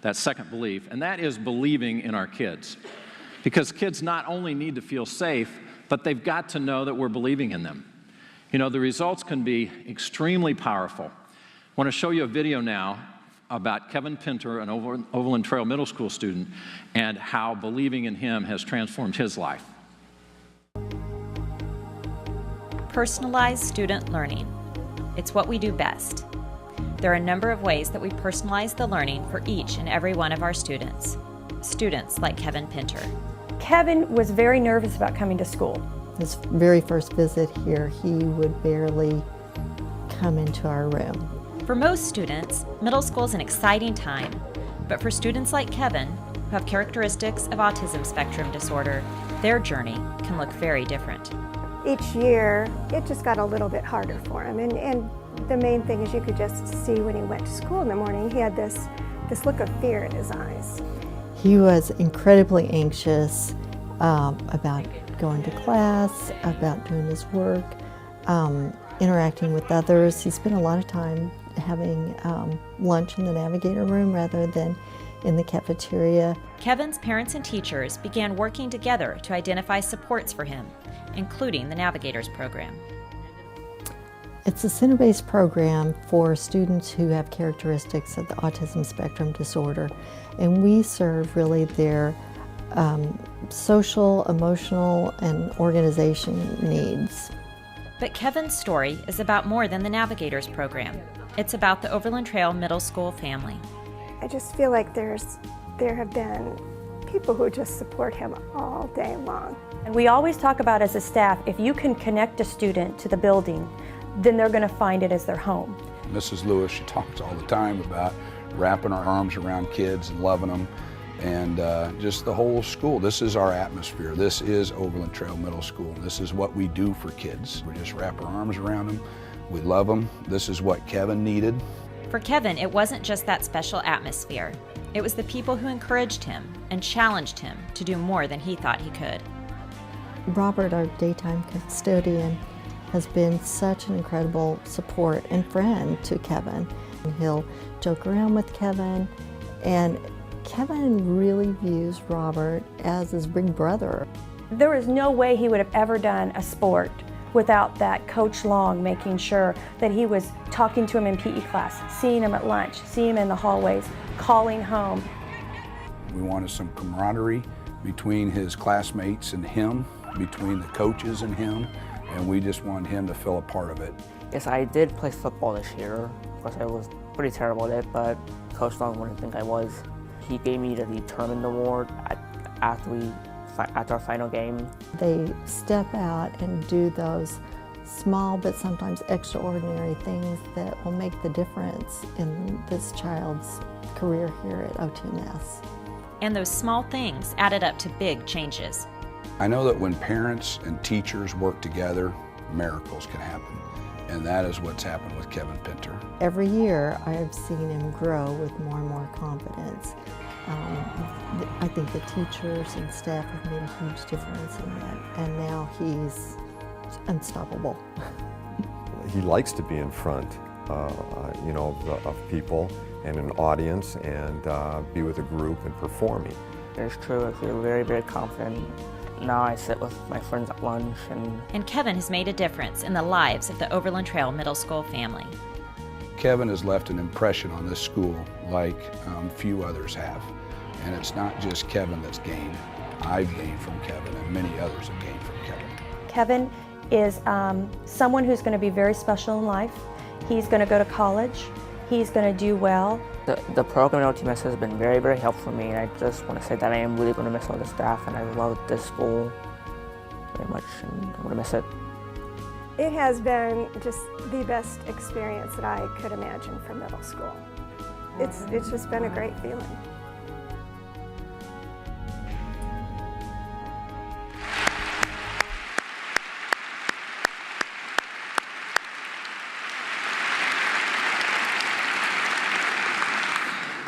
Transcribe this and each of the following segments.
that second belief, and that is believing in our kids. Because kids not only need to feel safe, but they've got to know that we're believing in them. You know, the results can be extremely powerful. I want to show you a video now about Kevin Pinter, an Overland Trail Middle School student, and how believing in him has transformed his life. Personalized student learning. It's what we do best. There are a number of ways that we personalize the learning for each and every one of our students. Students like Kevin Pinter. Kevin was very nervous about coming to school. His very first visit here, he would barely come into our room. For most students, middle school is an exciting time, but for students like Kevin, who have characteristics of autism spectrum disorder, their journey can look very different. Each year, it just got a little bit harder for him, and the main thing is you could just see when he went to school in the morning, he had this look of fear in his eyes. He was incredibly anxious about going to class, about doing his work, interacting with others. He spent a lot of time having lunch in the navigator room rather than in the cafeteria. Kevin's parents and teachers began working together to identify supports for him, including the Navigators program. It's a center-based program for students who have characteristics of the autism spectrum disorder, and we serve really their social, emotional, and organization needs. But Kevin's story is about more than the Navigators program. It's about the Overland Trail Middle School family. I just feel like there have been people who just support him all day long. And we always talk about as a staff, if you can connect a student to the building, then they're going to find it as their home. Mrs. Lewis, she talks all the time about wrapping our arms around kids and loving them, and just the whole school. This is our atmosphere. This is Overland Trail Middle School. This is what we do for kids. We just wrap our arms around them. We love them. This is what Kevin needed. For Kevin, it wasn't just that special atmosphere. It was the people who encouraged him and challenged him to do more than he thought he could. Robert, our daytime custodian, has been such an incredible support and friend to Kevin. He'll joke around with Kevin, and Kevin really views Robert as his big brother. There is no way he would have ever done a sport without that Coach Long making sure that he was talking to him in PE class, seeing him at lunch, seeing him in the hallways, calling home. We wanted some camaraderie between his classmates and him, between the coaches and him, and we just wanted him to feel a part of it. Yes, I did play football this year. Of course, I was pretty terrible at it, but Coach Long wouldn't think I was. He gave me the Determined Award after our final game. They step out and do those small but sometimes extraordinary things that will make the difference in this child's career here at OTMS. And those small things added up to big changes. I know that when parents and teachers work together, miracles can happen. And that is what's happened with Kevin Pinter. Every year I have seen him grow with more and more confidence. I think the teachers and staff have made a huge difference in that, and now he's unstoppable. He likes to be in front, of people and an audience, and be with a group and performing. It's true, I feel very, very confident. Now I sit with my friends at lunch And Kevin has made a difference in the lives of the Overland Trail Middle School family. Kevin has left an impression on this school like few others have. And it's not just Kevin that's gained. I've gained from Kevin, and many others have gained from Kevin. Kevin is someone who's going to be very special in life. He's going to go to college. He's going to do well. The program at OTMS has been very, very helpful for me, and I just want to say that I am really going to miss all the staff, and I love this school very much, and I'm going to miss it. It has been just the best experience that I could imagine for middle school. It's just been a great feeling.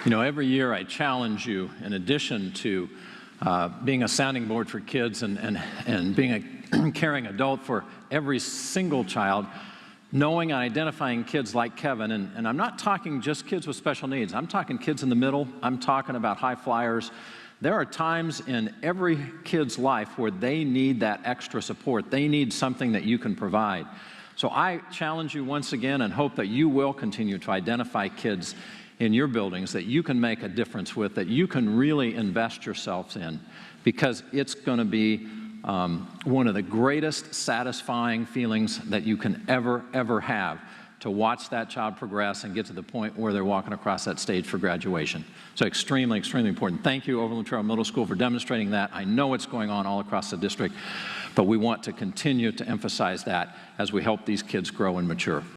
You know, every year I challenge you, in addition to being a sounding board for kids and being a caring adult for every single child, knowing and identifying kids like Kevin, and I'm not talking just kids with special needs, I'm talking kids in the middle, I'm talking about high flyers. There are times in every kid's life where they need that extra support. They need something that you can provide. So I challenge you once again and hope that you will continue to identify kids in your buildings that you can make a difference with, that you can really invest yourselves in, because it's going to be one of the greatest satisfying feelings that you can ever have, to watch that child progress and get to the point where they're walking across that stage for graduation. So extremely, extremely important. Thank you, Overland Trail Middle School, for demonstrating that. I know it's going on all across the district, but we want to continue to emphasize that as we help these kids grow and mature.